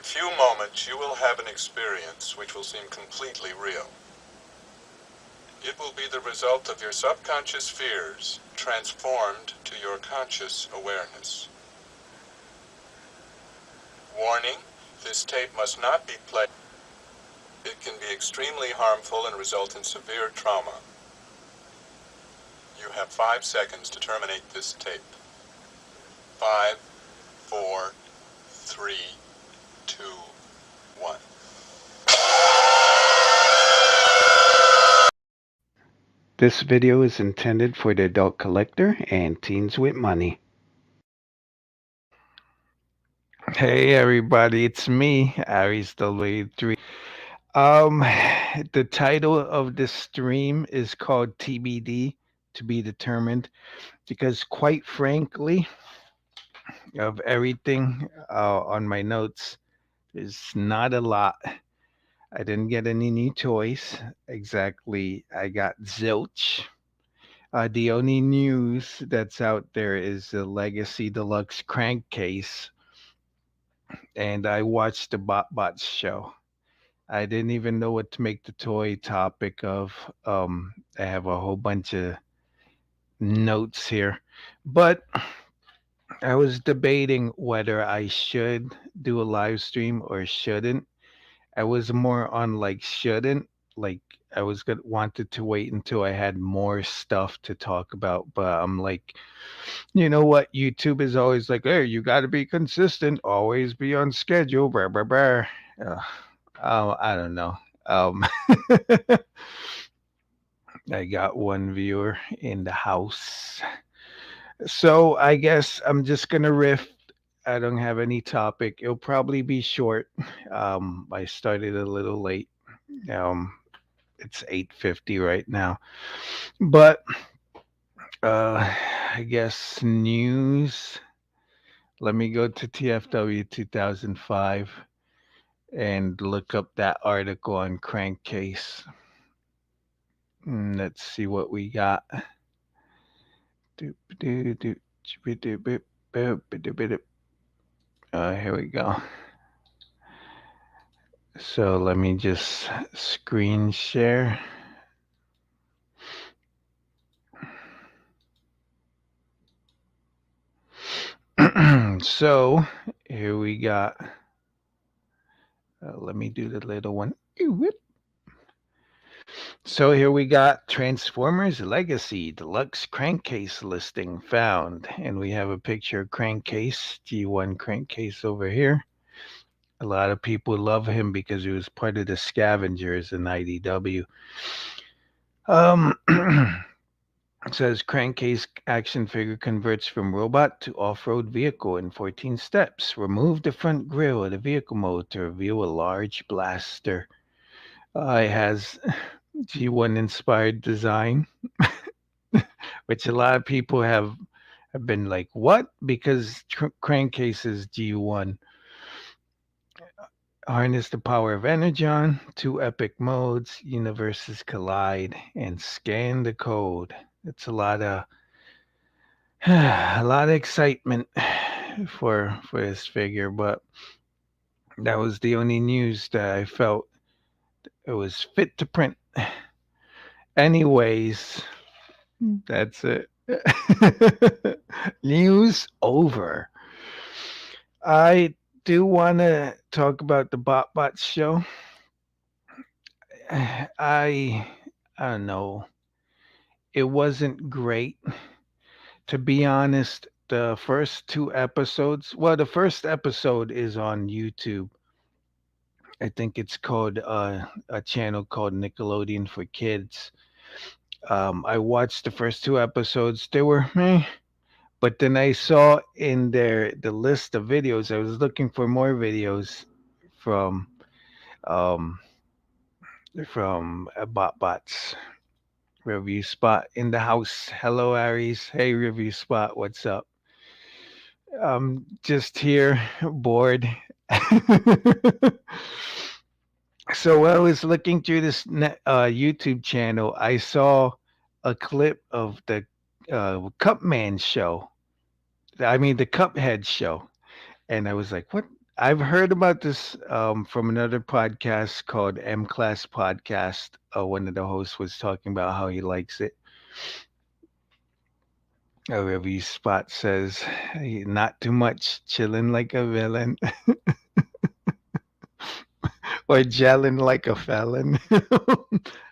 a few moments, you will have an experience which will seem completely real. It will be the result of your subconscious fears transformed to your conscious awareness. Warning, this tape must not be played. It can be extremely harmful and result in severe trauma. You have 5 seconds to terminate this tape. 5, 4, 3, 2, 1. This video is intended for the adult collector and teens with money. Hey everybody, it's me, Aries0083's. The title of this stream is called TBD, to be determined, because quite frankly, of everything on my notes, there's not a lot. I didn't get any new toys. Exactly, I got zilch. The only news that's out there is the Legacy Deluxe Crankcase, and I watched the BotBots show. I didn't even know what to make the toy topic of. I have a whole bunch of notes here, but I was debating whether I should do a live stream or shouldn't. I was more on like shouldn't. Like I was gonna wanted to wait until I had more stuff to talk about, but I'm like, you know what? YouTube is always like, hey, you got to be consistent, always be on schedule. Brr, brr, brr. Uh, I don't know. Um, I got one viewer in the house. So I guess I'm just going to riff. I don't have any topic. It'll probably be short. I started a little late. Um, it's 8:50 right now. But I guess news. Let me go to TFW 2005 and look up that article on Crankcase. Let's see what we got. Here we go. So let me just screen share. So here we got. Let me do the little one. So here we got Transformers Legacy Deluxe Crankcase listing found. And we have a picture of Crankcase, G1 Crankcase over here. A lot of people love him because he was part of the Scavengers in IDW. It says Crankcase action figure converts from robot to off-road vehicle in 14 steps. Remove the front grille of the vehicle mode to reveal a large blaster. It has G1 inspired design, which a lot of people have been like, what? Because Crankcase is G1. Harness the power of Energon, 2 epic modes, universes collide, and scan the code. It's a lot of excitement for this figure, but that was the only news that I felt it was fit to print. Anyways, that's it. News over. I do want to talk about the BotBots show. I don't know. It wasn't great. To be honest, the first 2 episodes, well, the first episode is on YouTube. I think it's called a channel called Nickelodeon for Kids. I watched the first 2 episodes. They were meh, but then I saw in the list of videos. I was looking for more videos from um BotBots review spot in the house. Hello, Aries. Hey, review spot. What's up? Just here, bored. So while I was looking through this YouTube channel, I saw a clip of the Cupman show. I mean, the Cuphead show, and I was like, "What? I've heard about this from another podcast called M Class Podcast. One of the hosts was talking about how he likes it. A review spot says, not too much, chilling like a villain, or gelling like a felon.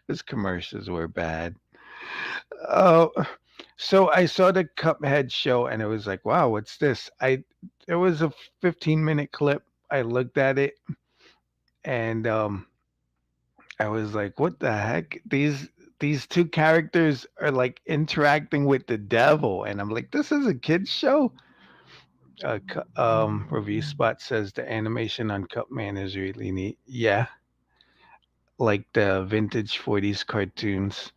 His commercials were bad. Oh, so I saw the Cuphead show and it was like, wow, what's this? There was a 15-minute clip. I looked at it and I was like, what the heck? These two characters are like interacting with the devil, and I'm like, this is a kids show. Review spot says the animation on Cupman is really neat. Yeah, like the vintage 40s cartoons.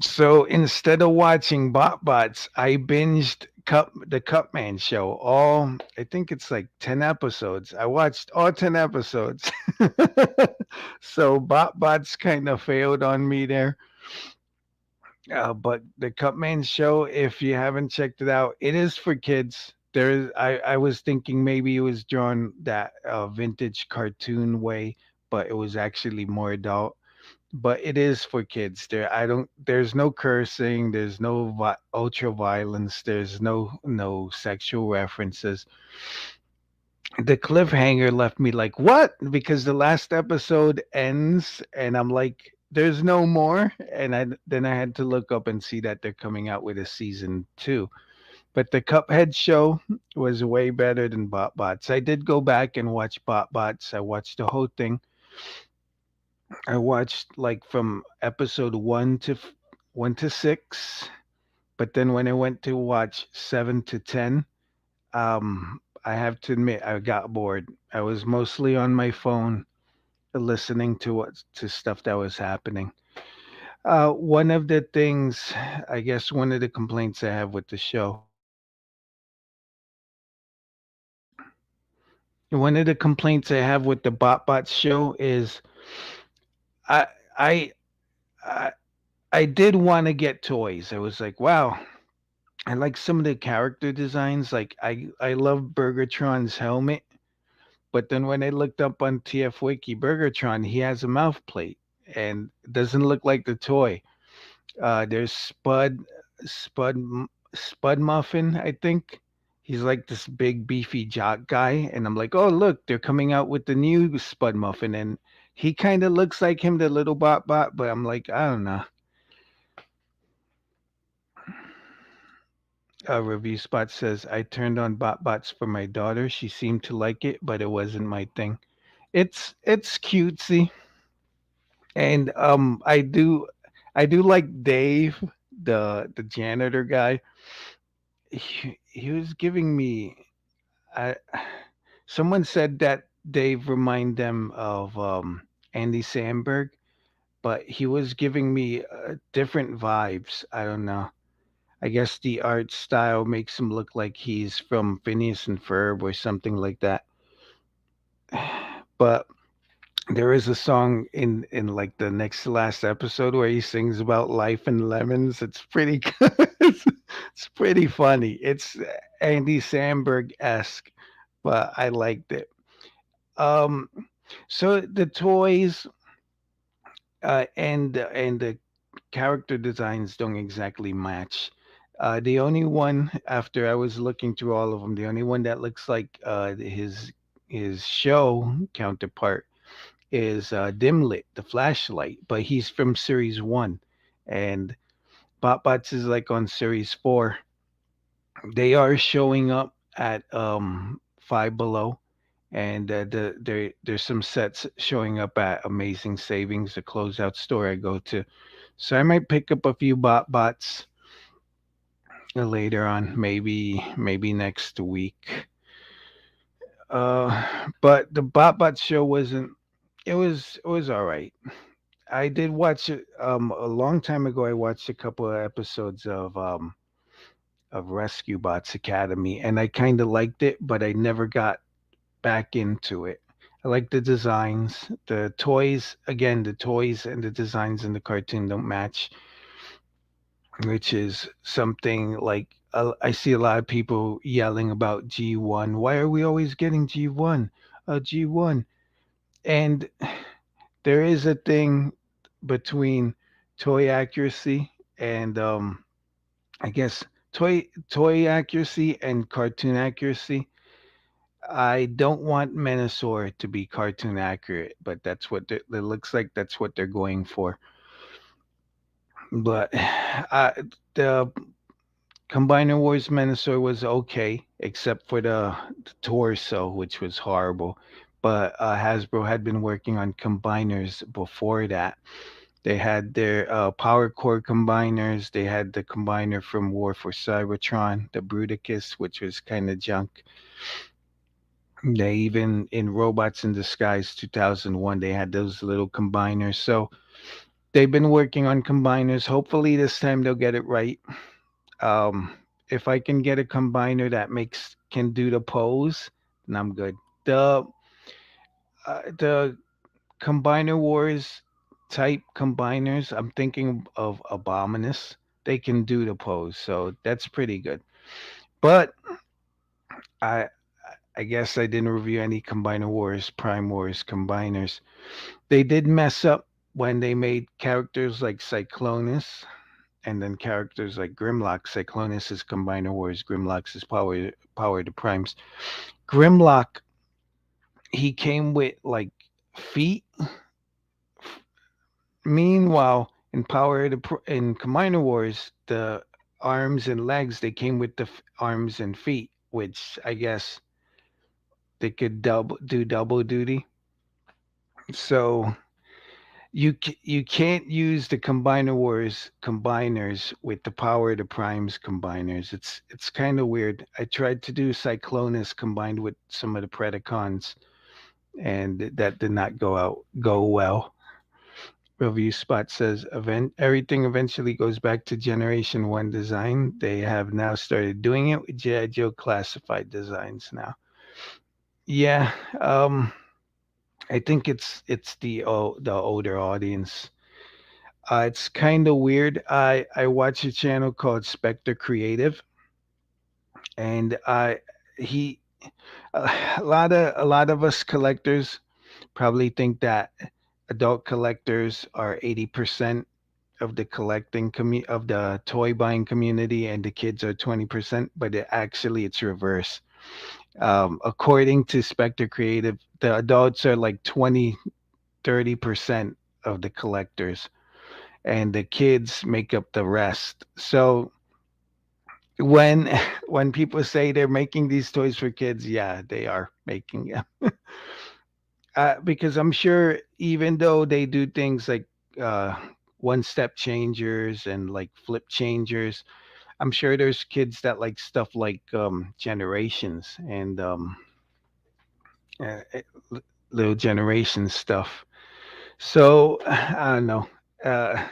So instead of watching BotBots, I binged the Cupman show. All I think it's like 10 episodes. I watched all 10 episodes. So BotBots kind of failed on me there. But the Cupman show, if you haven't checked it out, it is for kids. I was thinking maybe it was drawn that vintage cartoon way, but it was actually more adult. But it is for kids. There's no cursing, there's no ultra violence, there's no sexual references. The cliffhanger left me like, what? Because the last episode ends and I'm like, there's no more. And then I had to look up and see that they're coming out with a season two. But the Cuphead show was way better than BotBots. I did go back and watch BotBots. I watched the whole thing. I watched like from episode 1 to 6, but then when I went to watch 7 to 10, I have to admit I got bored. I was mostly on my phone listening to stuff that was happening. One of the things, I guess, one of the complaints I have with the show, one of the complaints I have with the BotBot show is I I I, I did want to get toys. I was like, wow, I like some of the character designs. Like I love Burgertron's helmet, but then when I looked up on TF Wiki, Burgertron, he has a mouth plate and it doesn't look like the toy. There's Spud, Spud Muffin, I think. He's like this big beefy jock guy, and I'm like, oh look, they're coming out with the new Spud Muffin, and he kind of looks like him, the little bot, but I'm like, I don't know. A review spot says I turned on BotBots for my daughter. She seemed to like it, but it wasn't my thing. It's cutesy, and I do like Dave, the janitor guy. He was giving me. I, someone said that Dave remind them of Andy Samberg, but he was giving me different vibes. I don't know. I guess the art style makes him look like he's from Phineas and Ferb or something like that. But there is a song in like the next to last episode where he sings about life and lemons. It's pretty good. It's pretty funny. It's Andy Samberg esque, but I liked it. Um, so the toys and the character designs don't exactly match. The only one after I was looking through all of them, the only one that looks like his show counterpart is Dimlit, the flashlight, but he's from series one, and BotBots is like on series four. They are showing up at Five Below, and there's some sets showing up at Amazing Savings, the closeout store I go to. So I might pick up a few BotBots later on, maybe next week. But the BotBot show wasn't. It was all right. I did watch it a long time ago. I watched a couple of episodes of Rescue Bots Academy, and I kind of liked it, but I never got back into it. I like the designs, the toys. Again, the toys and the designs in the cartoon don't match. which is something like I see a lot of people yelling about G1. Why are we always getting G1? G1. And there is a thing between toy accuracy and I guess toy accuracy and cartoon accuracy. I don't want Menasor to be cartoon accurate, but that's what it looks like. That's what they're going for. But the Combiner Wars Menasor was okay, except for the torso, which was horrible. But Hasbro had been working on combiners before that. They had their Power Core combiners. They had the combiner from War for Cybertron, the Bruticus, which was kind of junk. They even in Robots in Disguise 2001, they had those little combiners. So they've been working on combiners. Hopefully this time they'll get it right. Um, if I can get a combiner that makes can do the pose, then I'm good. The Combiner Wars type combiners, I'm thinking of Abominus. They can do the pose, so that's pretty good. But I I guess I didn't review any Combiner Wars, Prime Wars combiners. They did mess up when they made characters like Cyclonus and then characters like Grimlock. Cyclonus is Combiner Wars, Grimlock's is Power to Primes. Grimlock, he came with like feet. Meanwhile, in Combiner Wars, the arms and legs they came with the arms and feet, which I guess they could double duty. So you can't use the Combiner Wars combiners with the Power to Primes combiners. It's kind of weird. I tried to do Cyclonus combined with some of the Predacons, and that did not go well. Review Spot says everything eventually goes back to Generation One design. They have now started doing it with GI Joe classified designs now. Yeah, I think it's the older audience. It's kind of weird. I watch a channel called Spectre Creative, and I he a lot of us collectors probably think that adult collectors are 80% of the of the toy buying community and the kids are 20%, but it's reverse. According to Spectre Creative, the adults are like 20-30% of the collectors and the kids make up the rest. So when when people say they're making these toys for kids, yeah, they are making them. Because I'm sure even though they do things like uh, one step changers and like flip changers, I'm sure there's kids that like stuff like generations and uh, uh, little generation stuff. So I don't know. Uh,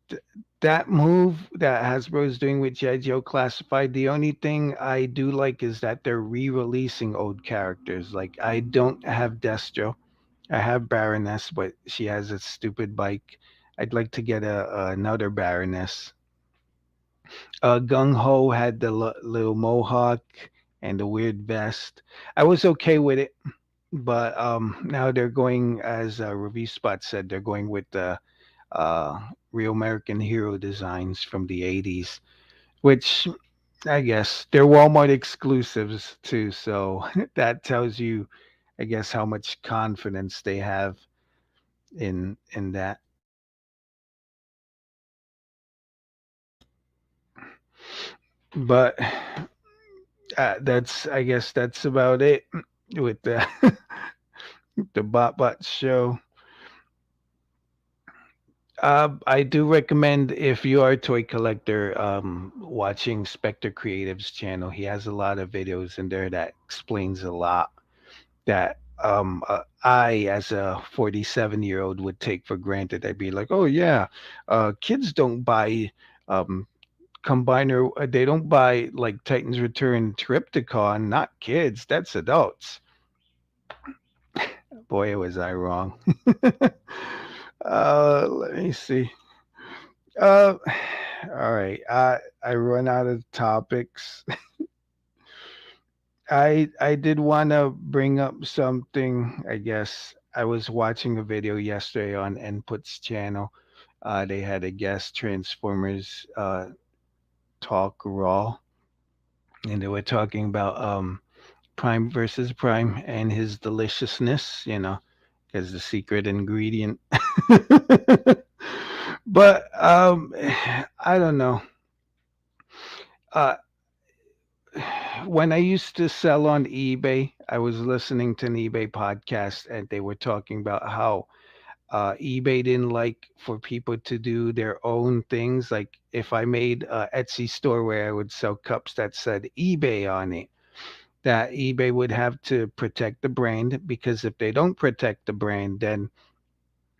th- that move that Hasbro is doing with G.I. Joe Classified, the only thing I do like is that they're re-releasing old characters. Like I don't have Destro. I have Baroness, but she has a stupid bike. I'd like to get another Baroness. Gung Ho had the little mohawk and the weird vest. I was okay with it, but now they're going, as Review Spot said, they're going with the real American hero designs from the '80s, which I guess they're Walmart exclusives too. So that tells you, I guess, how much confidence they have in that. But that's I guess that's about it with the the bot show. I do recommend if you are a toy collector, watching Spectre Creative's channel. He has a lot of videos in there that explains a lot that I, as a 47-year-old, would take for granted. I'd be like, oh yeah, kids don't buy um, combiner. They don't buy like Titans Return Triptychon. Not kids. That's adults. Boy, was I wrong. Let me see. Uh, All right. I run out of topics. I did want to bring up something. I guess I was watching a video yesterday on Input's channel. They had a guest Transformers talk raw, and they were talking about Prime versus Prime and his deliciousness. As the secret ingredient. But I don't know. Uh, when I used to sell on eBay, I was listening to an eBay podcast, and they were talking about how eBay didn't like for people to do their own things. Like if I made a Etsy store where I would sell cups that said eBay on it, that eBay would have to protect the brand, because if they don't protect the brand, then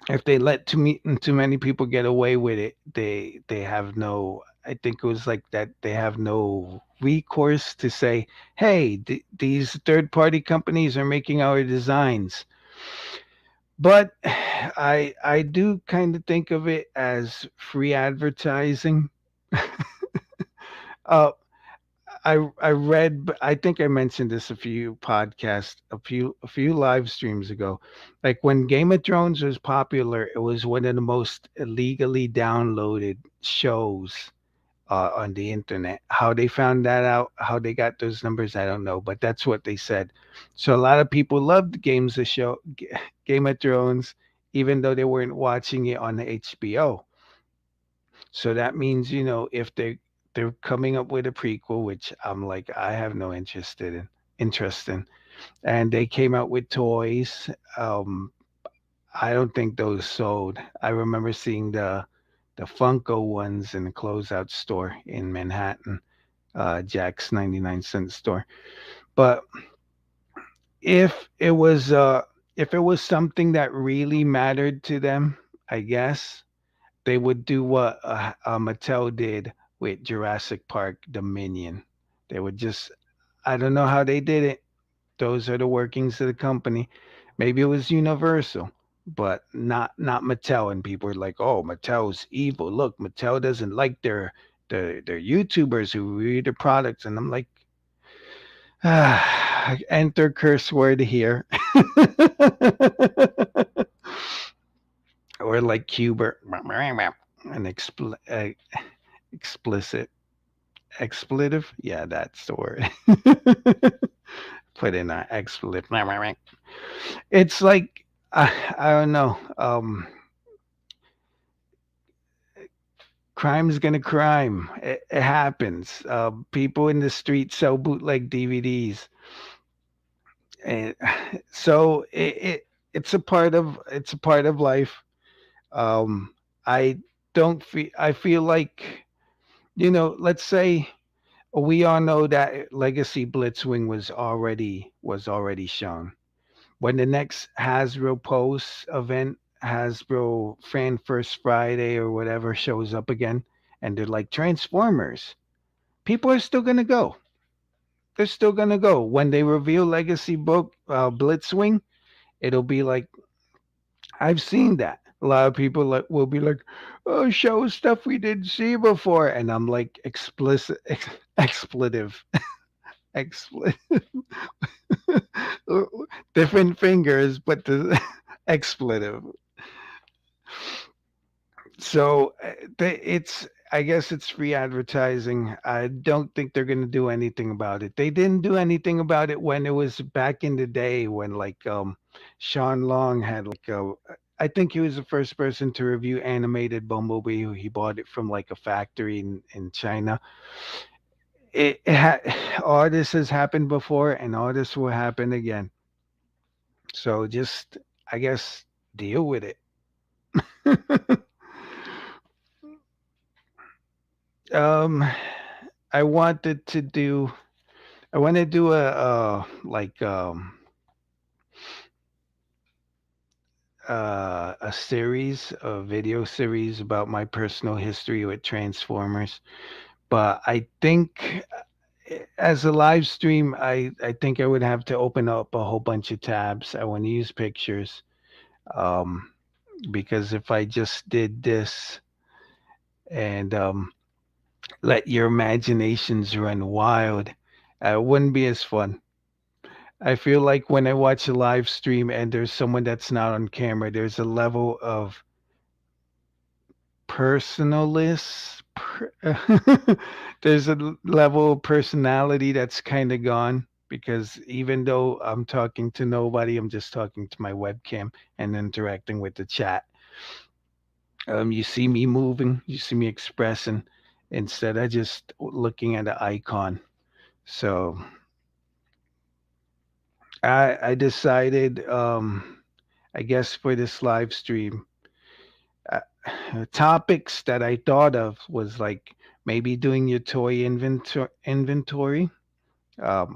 if they let too many people get away with it, they have no. I think it was like that. They have no recourse to say, "Hey, these third-party companies are making our designs." But I do kind of think of it as free advertising. uh, I read, but I think I mentioned this a few podcasts, a few live streams ago. Like when Game of Thrones was popular, it was one of the most illegally downloaded shows on the internet. How they found that out, how they got those numbers, I don't know, but that's what they said. So a lot of people loved Game of Thrones, even though they weren't watching it on the HBO. So that means, if they're coming up with a prequel, which I'm like, I have no interest in, and they came out with toys. I don't think those sold. I remember seeing the Funko ones in the closeout store in Manhattan, Jack's 99-cent store. But if it was uh if it was something that really mattered to them, I guess they would do what Mattel did with Jurassic Park Dominion. They would just, I don't know how they did it. Those are the workings of the company. Maybe it was Universal, but not Mattel. And people were like, "Oh, Mattel's evil. Look, Mattel doesn't like their YouTubers who read their products." And I'm like, enter curse word here, or like Cuber, an explicit expletive. Yeah, that's the word. Put in an expletive. It's like I don't know. Crime's gonna crime. It happens. People in the street sell bootleg DVDs, and so it's a part of life. Um, I don't feel. I feel like, let's say we all know that Legacy Blitzwing was already shown. When the next Hasbro Post event, Hasbro Fan First Friday or whatever shows up again, and they're like Transformers, people are still gonna go. They're still gonna go. When they reveal Legacy Book Blitzwing, it'll be like, I've seen that. A lot of people will be like, "Oh, show stuff we didn't see before," and I'm like, expletive, expletive, different fingers, but the expletive. So it's, I guess it's free advertising. I don't think they're going to do anything about it. They didn't do anything about it when it was back in the day when like Sean Long had like a, I think he was the first person to review animated Bumblebee. He bought it from like a factory in China. All this has happened before, and all this will happen again. So just, I guess, deal with it. um I wanted to do I want to do a series, a video series about my personal history with Transformers. But I think as a live stream, I think I would have to open up a whole bunch of tabs. I want to use pictures, um, because if I just did this and let your imaginations run wild. It wouldn't be as fun. I feel like when I watch a live stream and there's someone that's not on camera, there's a level of personalist. There's a level of personality that's kind of gone because even though I'm talking to nobody, I'm just talking to my webcam and interacting with the chat. You see me moving, you see me expressing instead of just looking at the icon. So I decided, I guess for this live stream, uh, topics that I thought of was like maybe doing your toy inventory,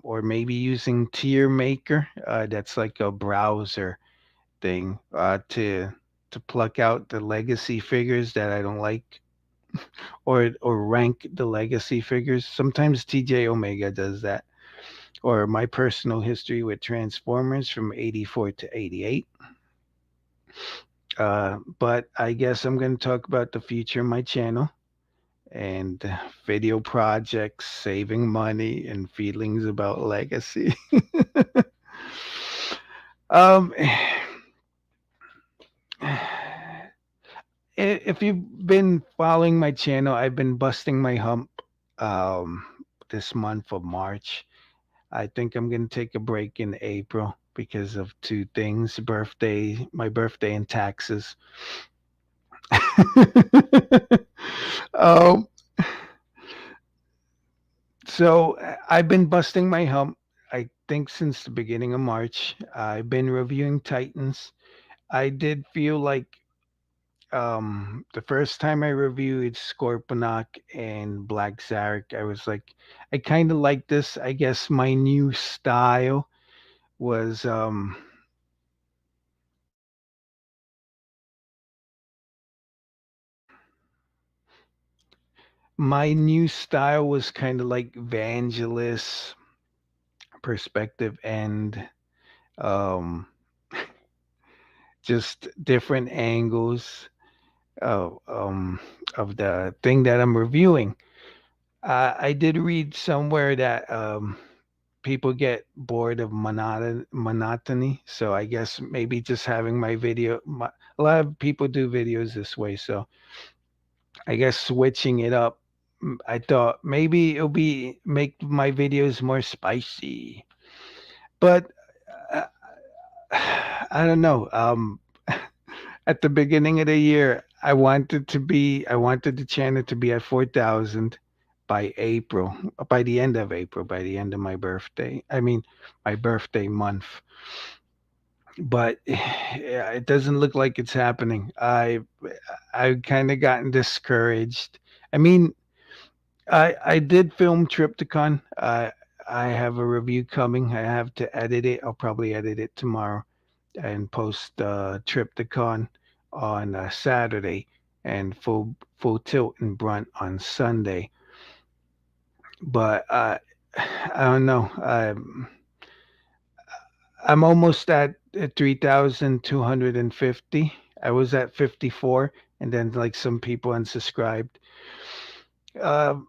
or maybe using Tier Maker. That's like a browser thing to pluck out the legacy figures that I don't like, or rank the legacy figures. Sometimes TJ Omega does that, or my personal history with Transformers from 84 to 88. But I guess I'm going to talk about the future of my channel and video projects, saving money, and feelings about legacy. um, if you've been following my channel, I've been busting my hump um, this month of March. I think I'm going to take a break in April because of two things: my birthday, and taxes. um, I've been busting my hump. I think since the beginning of March, I've been reviewing Titans. I did feel like the first time I reviewed Scorponok and Black Zarek, I was like, I kind of like this. I guess my new style was kind of like Vangelis perspective and um just different angles of the thing that I'm reviewing. I did read somewhere that people get bored of monotony, so I guess maybe just having a lot of people do videos this way, so I guess switching it up. I thought maybe it'll be make my videos more spicy, but uh, I don't know. At the beginning of the year, I wanted the channel to be at 4,000 by April, by the end of April, by the end of my birthday. I mean, my birthday month. But yeah, it doesn't look like it's happening. I've kind of gotten discouraged. I mean, I did film Triptychon. I have a review coming. I have to edit it. I'll probably edit it tomorrow and post Triptychon on Saturday and full tilt and brunt on Sunday. But I don't know. I'm almost at 3,250. I was at 54, and then like some people unsubscribed. Um,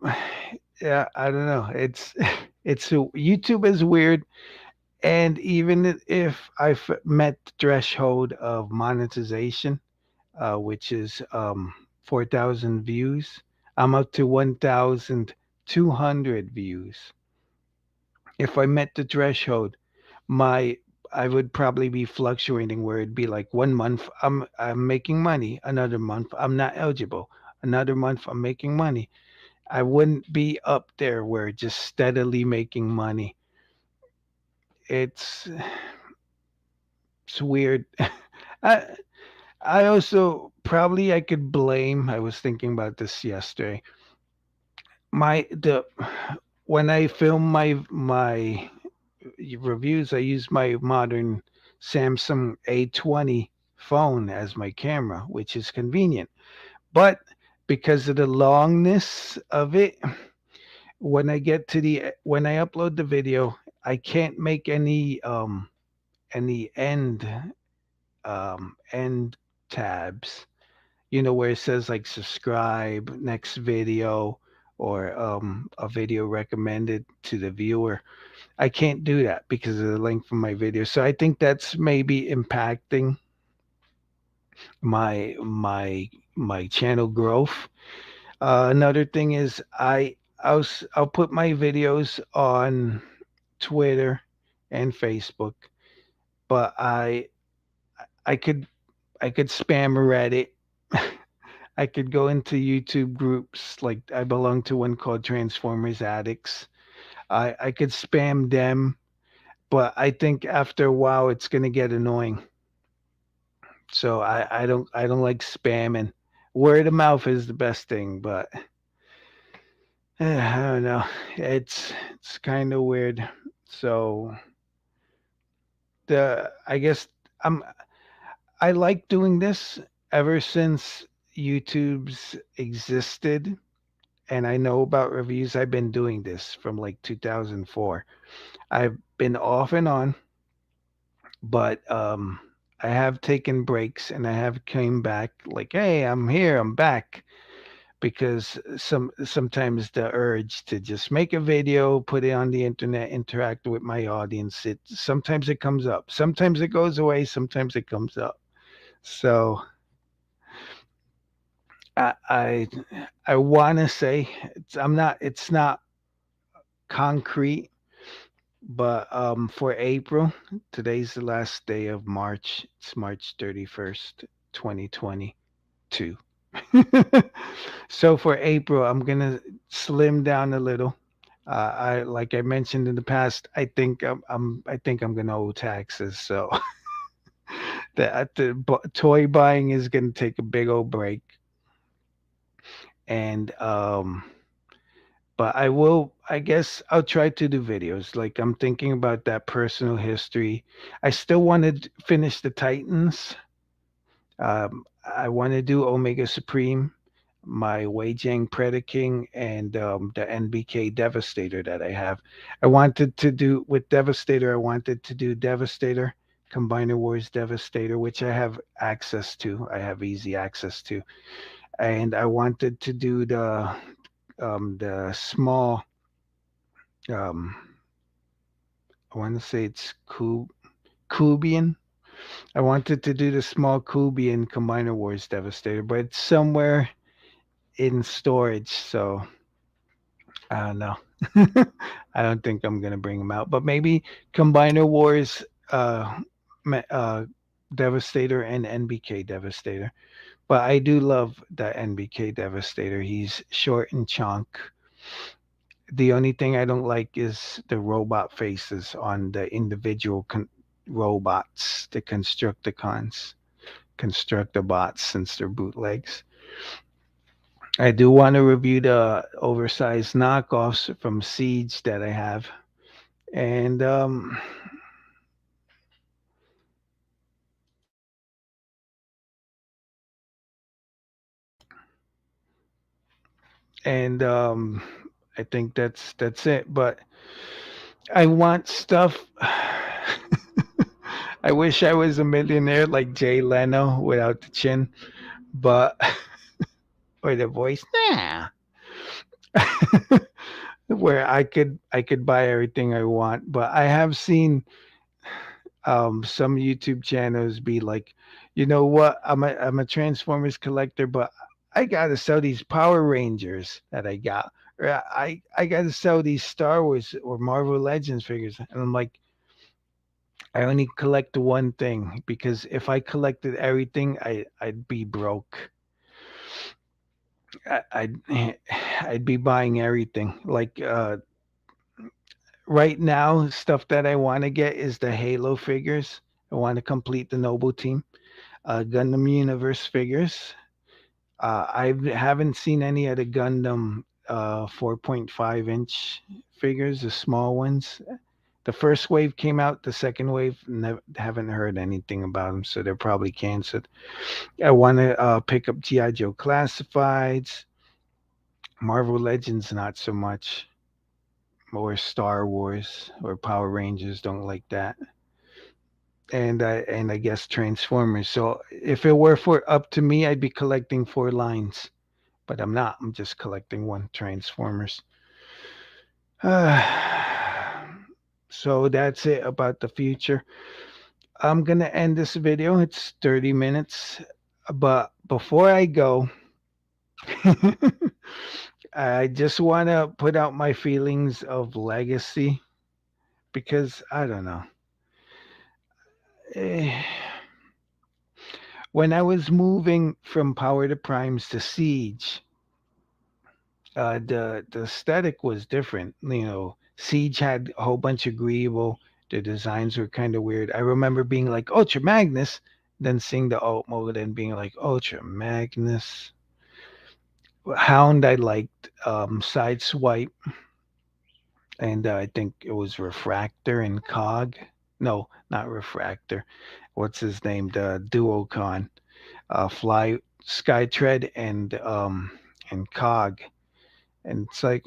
yeah, I don't know. It's YouTube is weird, and even if I've met the threshold of monetization, which is 4,000 views, I'm up to 1,200 views. If I met the threshold, my I would probably be fluctuating where it'd be like 1 month I'm making money, another month I'm not eligible, another month I'm making money. I wouldn't be up there where just steadily making money. It's it's weird. I I also probably I could blame. I was thinking about this yesterday. My the When I film my reviews, I use my modern Samsung A20 phone as my camera, which is convenient. But because of the longness of it, when I upload the video, I can't make any end tabs. You know where it says like subscribe, next video, or a video recommended to the viewer. I can't do that because of the length of my video. So I think that's maybe impacting my my channel growth. Another thing is I'll put my videos on Twitter and Facebook, but I could I could spam Reddit. I could go into YouTube groups like I belong to one called Transformers Addicts. I could spam them, but I think after a while it's gonna get annoying. So I don't like spamming. Word of mouth is the best thing, but I don't know. It's kind of weird. So the I guess I'm I like doing this ever since YouTube's existed and I know about reviews. I've been doing this from like 2004. I've been off and on, but I have taken breaks and I have came back like, hey, I'm here, I'm back because sometimes the urge to just make a video, put it on the internet, interact with my audience, it sometimes it comes up. Sometimes it goes away, sometimes it comes up. So I I want to say it's not concrete, but for April, today's the last day of March. It's March 31st, 2022. So for April, I'm gonna slim down a little. I like I mentioned in the past, I think I'm gonna owe taxes. So toy buying is gonna take a big old break, and but I will. I guess I'll try to do videos. Like I'm thinking about that personal history. I still want to finish the Titans. I want to do Omega Supreme, my Weijang Predaking, and the NBK Devastator that I have. I wanted to do with Devastator. I wanted to do Devastator, Combiner Wars Devastator, which I have access to. I have easy access to, and I wanted to do the small. Um, I want to say it's Kubian. I wanted to do the small Kubian Combiner Wars Devastator, but it's somewhere in storage, so I don't know. I don't think I'm gonna bring them out, but maybe Combiner Wars, uh, Devastator and NBK Devastator. But I do love the NBK Devastator. He's short and chunk. The only thing I don't like is the robot faces on the individual robots, the Constructabots, since they're bootlegs. I do want to review the oversized knockoffs from Siege that I have, and and I think that's it. But I want stuff. I wish I was a millionaire like Jay Leno without the chin, but or the voice. Nah. Where I could buy everything I want, but I have seen some YouTube channels be like, you know what? I'm a Transformers collector, but I gotta sell these Power Rangers that I got. Or I gotta sell these Star Wars or Marvel Legends figures. And I'm like, I only collect the one thing because if I collected everything, I'd be broke. I'd I'd be buying everything. Like right now, stuff that I want to get is the Halo figures. I want to complete the Noble team. Gundam Universe figures. I haven't seen any of the Gundam 4.5-inch figures, the small ones. The first wave came out, the second wave, never, haven't heard anything about them, so they're probably canceled. I want to pick up G.I. Joe Classifieds, Marvel Legends, not so much, or Star Wars or Power Rangers, don't like that. And I guess Transformers. So if it were for up to me, I'd be collecting four lines. but I'm not. I'm just collecting one Transformers. So that's it about the future. I'm gonna end this video. It's 30 minutes, but before I go, I just want to put out my feelings of legacy because I don't know. Eh, When I was moving from Power to Primes to Siege, the aesthetic was different. Siege had a whole bunch of Grievous. The designs were kind of weird. I remember being like Ultra Magnus, then seeing the alt mode and being like Ultra Magnus. Hound, I liked Sideswipe, and I think it was Refractor and Cog. No, not Refractor. What's his name? The Duocon. Fly Skytread and Cog. And it's like,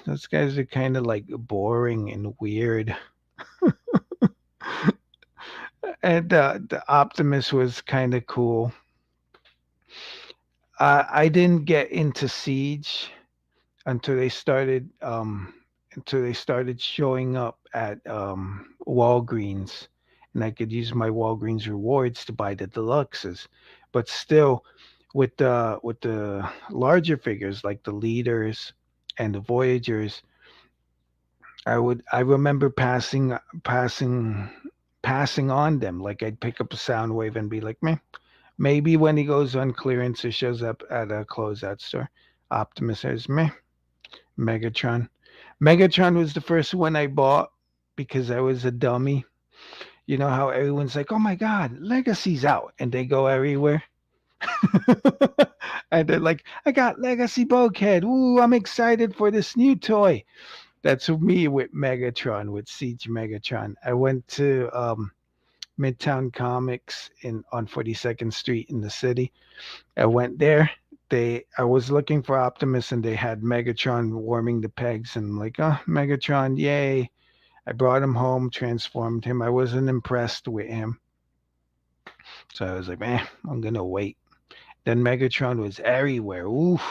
those guys are kind of like boring and weird. And the Optimus was kind of cool. I didn't get into Siege until they started showing up at Walgreens, and I could use my Walgreens rewards to buy the deluxes. But still, with the larger figures like the leaders and the Voyagers, I remember passing passing on them. Like I'd pick up a sound wave and be like, meh. Maybe when he goes on clearance or shows up at a closeout store, Optimus says, meh. Megatron. Megatron was the first one I bought because I was a dummy. You know how everyone's like, "Oh my God, Legacy's out," and they go everywhere. And they're like, "I got Legacy Bulkhead. Ooh, I'm excited for this new toy." That's me with Megatron, with Siege Megatron. I went to Midtown Comics in on 42nd Street in the city. I went there. I was looking for Optimus and they had Megatron warming the pegs and I'm like, oh, Megatron, yay. I brought him home, transformed him. I wasn't impressed with him. So I was like, man, I'm gonna wait. Then Megatron was everywhere. Oof.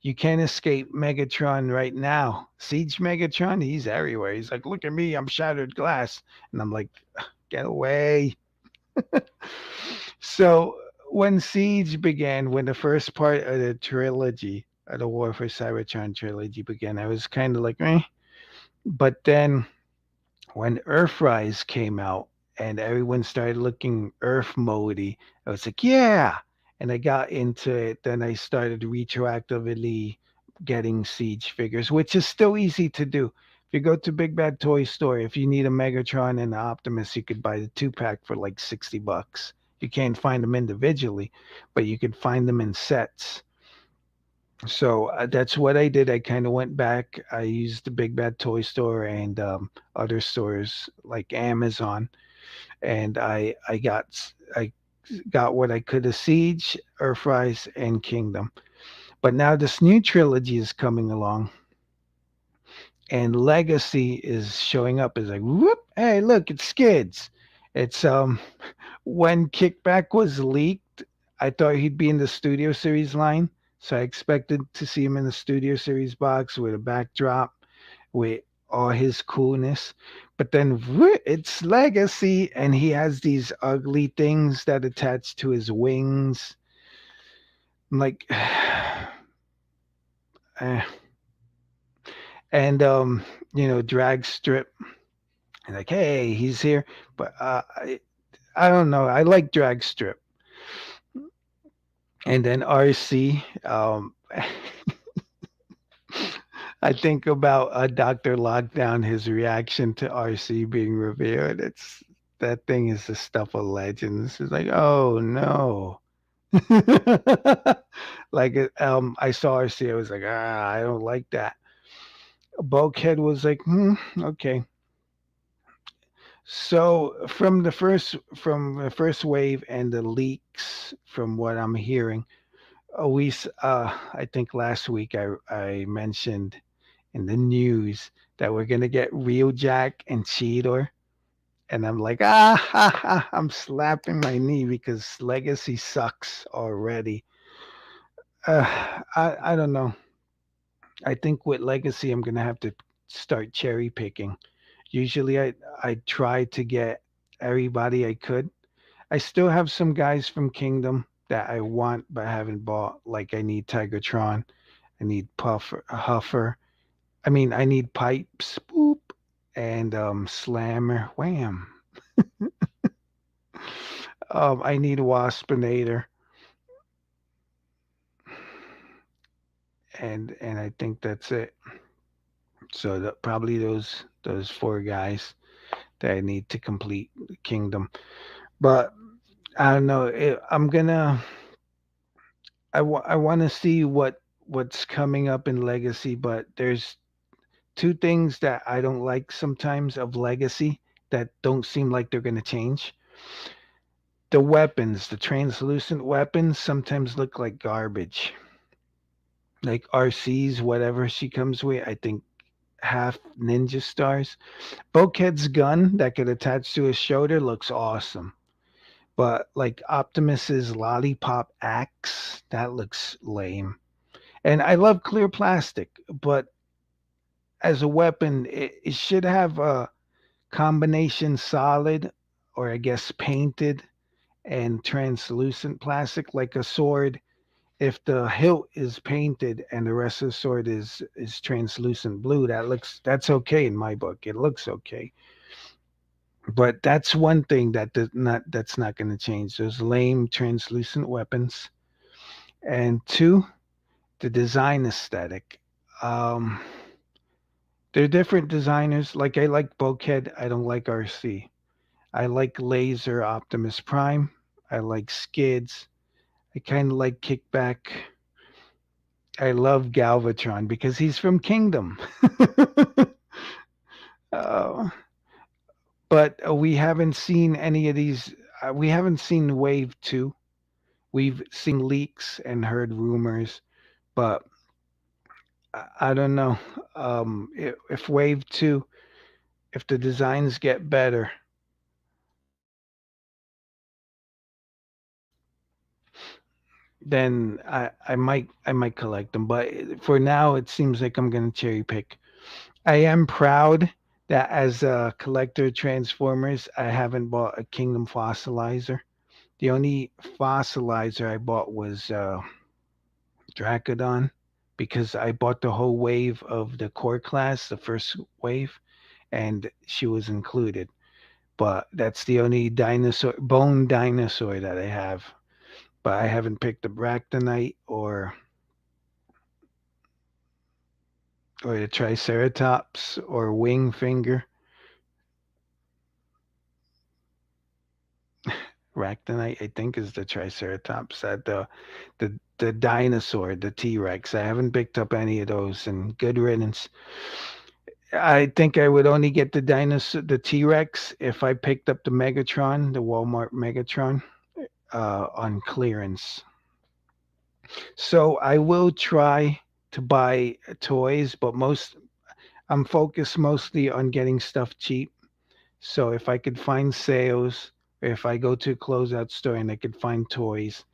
You can't escape Megatron right now. Siege Megatron, he's everywhere. He's like, look at me, I'm shattered glass. And I'm like, get away. So when Siege began, when the first part of the trilogy, of the War for Cybertron trilogy began, I was kind of like, eh. But then when Earthrise came out and everyone started looking Earth modey, I was like, yeah. And I got into it. Then I started retroactively getting Siege figures, which is still easy to do. If you go to Big Bad Toy Store, if you need a Megatron and an Optimus, you could buy the 2-pack for like $60. You can't find them individually, but you could find them in sets. So that's what I did. I kind of went back. I used the Big Bad Toy Store and other stores like Amazon, and I got what I could of Siege, Earthrise, and Kingdom. But now this new trilogy is coming along, and Legacy is showing up. Is like, whoop! Hey, look, it's Skids. It's when Kickback was leaked, I thought he'd be in the Studio Series line. So I expected to see him in the Studio Series box with a backdrop with all his coolness. But then it's Legacy, and he has these ugly things that attach to his wings. I'm like, eh. And drag strip. And like, hey, he's here. But I don't know. I like drag strip. And then RC. I think about Dr. Lockdown, his reaction to RC being revealed. That thing is the stuff of legends. It's like, oh no. Like I saw RC, I was like, I don't like that. Bulkhead was like, okay. So from the first wave and the leaks, from what I'm hearing, I think last week I mentioned in the news that we're gonna get Real Jack and Cheetor. And I'm like, I'm slapping my knee because Legacy sucks already. I don't know. I think with Legacy, I'm gonna have to start cherry picking. Usually, I try to get everybody I could. I still have some guys from Kingdom that I want but haven't bought. Like I need Tigertron, I need Puffer, Huffer. I mean, I need Pipes, boop, and Slammer, wham. I need Waspinator, and I think that's it. So probably those four guys that I need to complete the Kingdom. But I don't know. I want to see what's coming up in Legacy, but there's two things that I don't like sometimes of Legacy that don't seem like they're going to change. The weapons, the translucent weapons, sometimes look like garbage. Like RC's, whatever she comes with, I think half ninja stars. Bulkhead's gun that could attach to his shoulder looks awesome. But like Optimus's lollipop axe, that looks lame. And I love clear plastic, but as a weapon, it should have a combination solid or I guess painted and translucent plastic like a sword. If the hilt is painted and the rest of the sword is translucent blue, that's okay in my book. It looks okay. But that's one thing that's not going to change. Those lame translucent weapons. And two, the design aesthetic. Um, they're different designers. Like I like Bulkhead. I don't like RC. I like Laser Optimus Prime. I like Skids. I kind of like Kickback. I love Galvatron because he's from Kingdom. uh, but we haven't seen any of these. We haven't seen Wave 2. We've seen leaks and heard rumors, but I don't know. If Wave 2, if the designs get better, then I might collect them. But for now, it seems like I'm gonna cherry pick. I am proud that as a collector of Transformers, I haven't bought a Kingdom fossilizer. The only fossilizer I bought was Dracodon because I bought the whole wave of the core class, the first wave, and she was included. But that's the only bone dinosaur that I have. But I haven't picked up Ractonite or the Triceratops or Wing Finger. Ractonite, I think, is the Triceratops. The dinosaur, the T Rex. I haven't picked up any of those, and good riddance. I think I would only get the T Rex, if I picked up the Megatron, the Walmart Megatron, on clearance. So I will try to buy toys, but I'm focused mostly on getting stuff cheap. So if I could find sales, or if I go to a closeout store and I could find toys,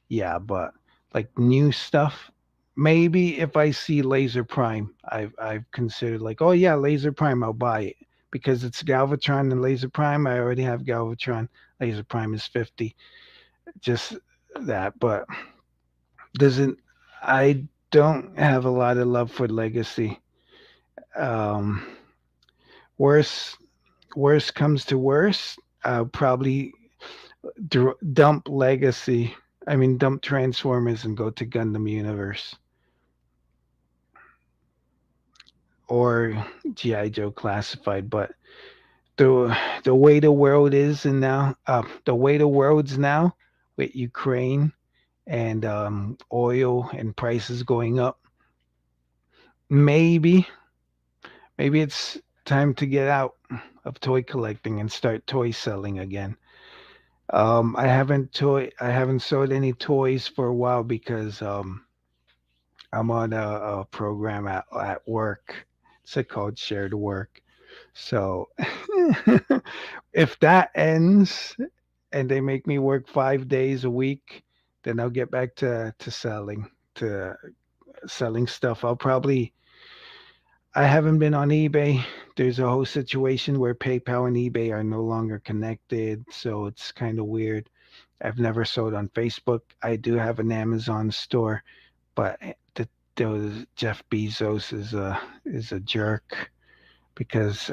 yeah, but like new stuff, maybe if I see Laser Prime, I've considered like, oh yeah, Laser Prime, I'll buy it because it's Galvatron and Laser Prime. I already have Galvatron. Laser Prime is 50. Just that, but doesn't I don't have a lot of love for Legacy. Um, worse worst comes to worst, I'll probably dump Legacy. I mean, dump Transformers and go to Gundam Universe or GI Joe Classified. But the the way the world is and now, the way the world's now with Ukraine and oil and prices going up, maybe it's time to get out of toy collecting and start toy selling again. I haven't sold any toys for a while because I'm on a program at work. It's called Shared Work. So if that ends and they make me work 5 days a week, then I'll get back to selling. to selling stuff. I haven't been on eBay. There's a whole situation where PayPal and eBay are no longer connected, so it's kind of weird. I've never sold on Facebook. I do have an Amazon store, but Jeff Bezos is a jerk because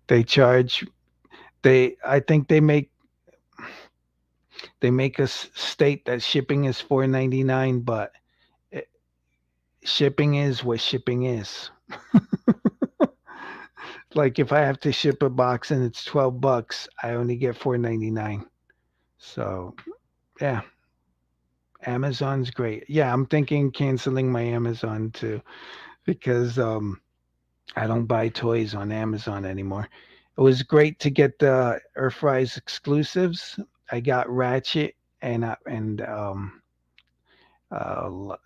they charge they I think they make us state that shipping is 4.99, but it, shipping is what shipping is. Like if I have to ship a box and it's $12, I only get 4.99. So yeah, Amazon's great. Yeah, I'm thinking canceling my Amazon too because I don't buy toys on Amazon anymore. It was great to get the Earthrise exclusives. I got Ratchet and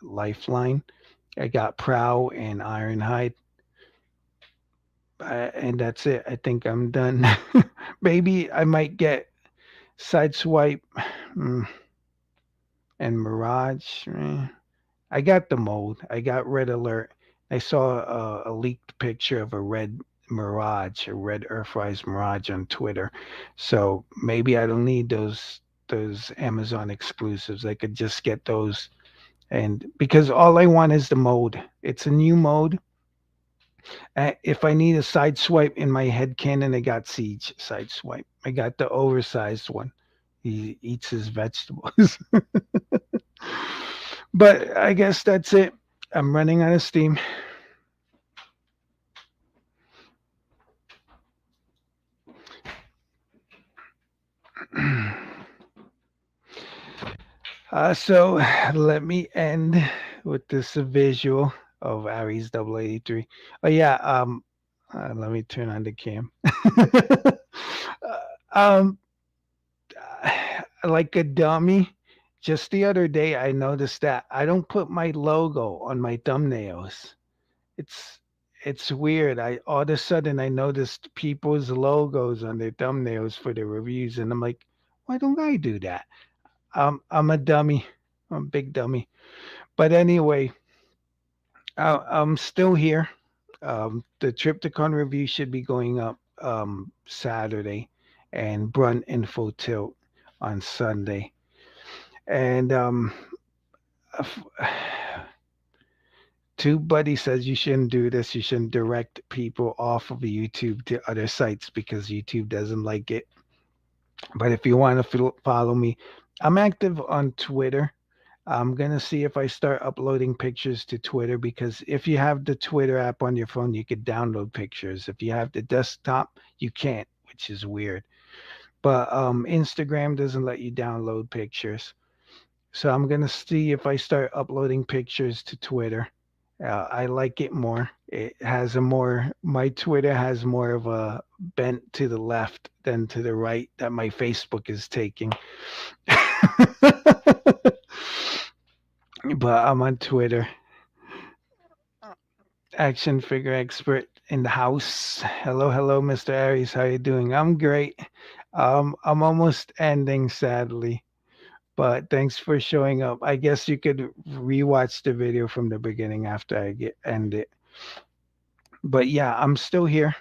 Lifeline. I got Prow and Ironhide, and that's it. I think I'm done. Maybe I might get Sideswipe mm, and Mirage. I got the mold. I got Red Alert. I saw a leaked picture of a red Mirage, a red Earthrise Mirage on Twitter. So maybe I don't need those Amazon exclusives. I could just get those, and because all I want is the mode. It's a new mode. If I need a side swipe in my head cannon, I got Siege side swipe. I got the oversized one. He eats his vegetables. But I guess that's it. I'm running out of steam. So let me end with this visual of Aries0083. Oh yeah, let me turn on the cam. um, like a dummy. Just the other day, I noticed that I don't put my logo on my thumbnails. It's it's weird. I all of a sudden I noticed people's logos on their thumbnails for their reviews, and I'm like, why don't I do that? I'm a dummy. I'm a big dummy. But anyway, I'm still here. The Triptychon review should be going up Saturday, and Brunt Info Tilt on Sunday. And Tube Buddy says you shouldn't do this. You shouldn't direct people off of YouTube to other sites because YouTube doesn't like it. But if you want to follow me, I'm active on Twitter. I'm going to see if I start uploading pictures to Twitter because if you have the Twitter app on your phone, you could download pictures. If you have the desktop, you can't, which is weird. But Instagram doesn't let you download pictures. So I'm going to see if I start uploading pictures to Twitter. I like it more. My Twitter has more of a bent to the left than to the right that my Facebook is taking. But I'm on Twitter. Action figure expert in the house. Hello, hello, Mr. Aries. How you doing? I'm great. I'm almost ending, sadly. But thanks for showing up. I guess you could rewatch the video from the beginning after I get end it. But yeah, I'm still here.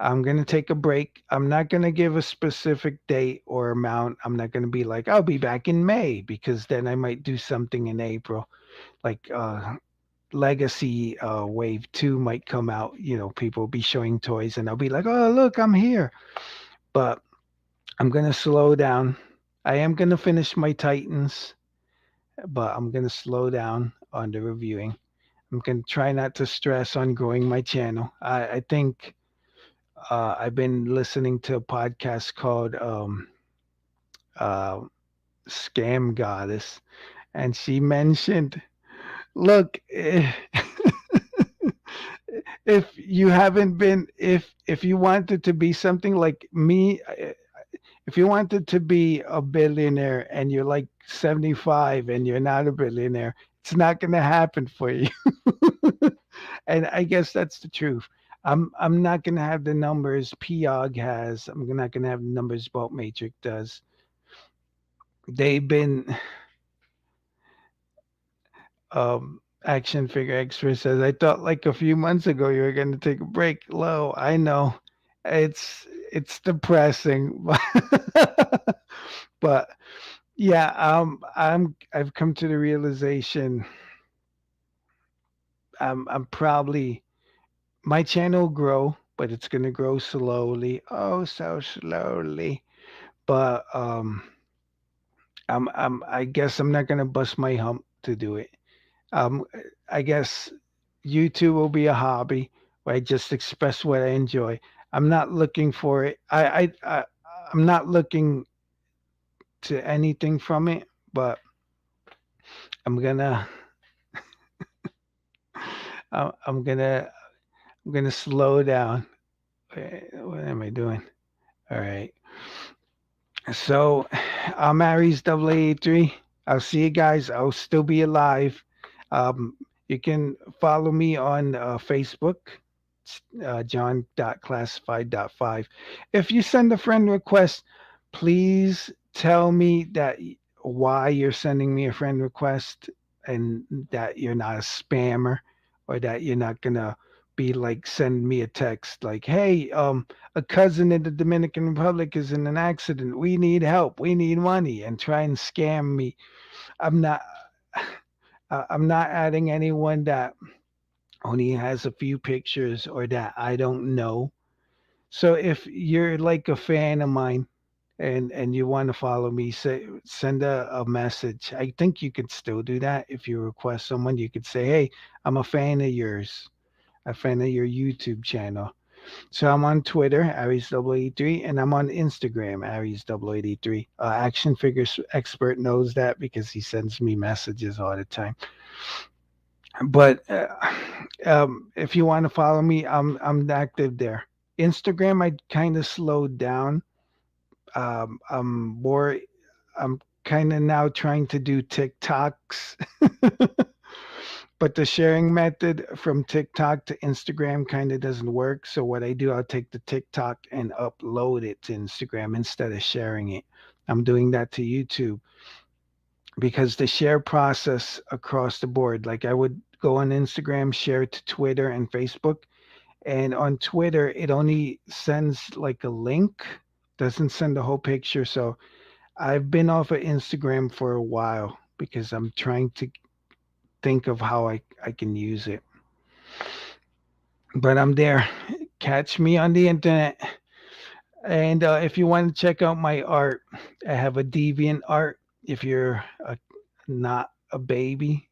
I'm gonna take a break. I'm not gonna give a specific date or amount. I'm not gonna be like I'll be back in May because then I might do something in April, like Legacy Wave 2 might come out. People will be showing toys, and I'll be like, oh look, I'm here. But I'm gonna slow down. I am gonna finish my Titans, but I'm gonna slow down on the reviewing. I'm gonna try not to stress on growing my channel. I think I've been listening to a podcast called uh, Scam Goddess, and she mentioned, look, if you haven't been, if you wanted to be something like me, if you wanted to be a billionaire and you're like 75 and you're not a billionaire, it's not going to happen for you. And I guess that's the truth. I'm not gonna have the numbers Piog has. I'm not gonna have the numbers Bolt Matrix does. They've been Action figure expert says, I thought like a few months ago you were going to take a break. Lo, I know. It's depressing. But yeah, I've come to the realization I'm probably my channel will grow, but it's going to grow slowly. Oh, so slowly. But I guess I'm not going to bust my hump to do it. Um, I guess YouTube will be a hobby where I just express what I enjoy. I'm not looking for it. I'm not looking to anything from it, but I'm gonna I'm gonna I'm gonna slow down. What am I doing? All right. So I'm Aries0083. I'll see you guys. I'll still be alive. Um, you can follow me on Facebook, John.classified.5. If you send a friend request, please tell me why you're sending me a friend request and that you're not a spammer or that you're not going to be like send me a text like, hey, a cousin in the Dominican Republic is in an accident. We need help. We need money, and try and scam me. I'm not. I'm not adding anyone that only has a few pictures or that I don't know. So if you're like a fan of mine and you want to follow me, send a message. I think you could still do that if you request someone. You could say, "Hey, I'm a fan of yours. A fan of your YouTube channel." So I'm on Twitter, Aries0083, and I'm on Instagram, Aries0083. Action Figures Expert knows that because he sends me messages all the time. But if you want to follow me, I'm active there. Instagram, I kind of slowed down. I'm more. I'm kind of now trying to do TikToks. But the sharing method from TikTok to Instagram kind of doesn't work. So what I do, I'll take the TikTok and upload it to Instagram instead of sharing it. I'm doing that to YouTube because the share process across the board, like I would go on Instagram, share to Twitter and Facebook. And on Twitter, it only sends like a link, doesn't send the whole picture. So I've been off of Instagram for a while because I'm trying to think of how I can use it. But I'm there. Catch me on the internet. And if you want to check out my art, I have a deviant art. If you're not a baby,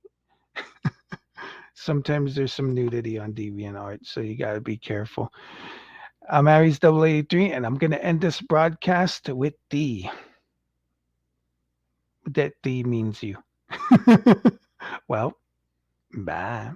sometimes there's some nudity on deviant art, so you got to be careful. I'm Aries0083, and I'm going to end this broadcast with D. That D means you. Well, bye.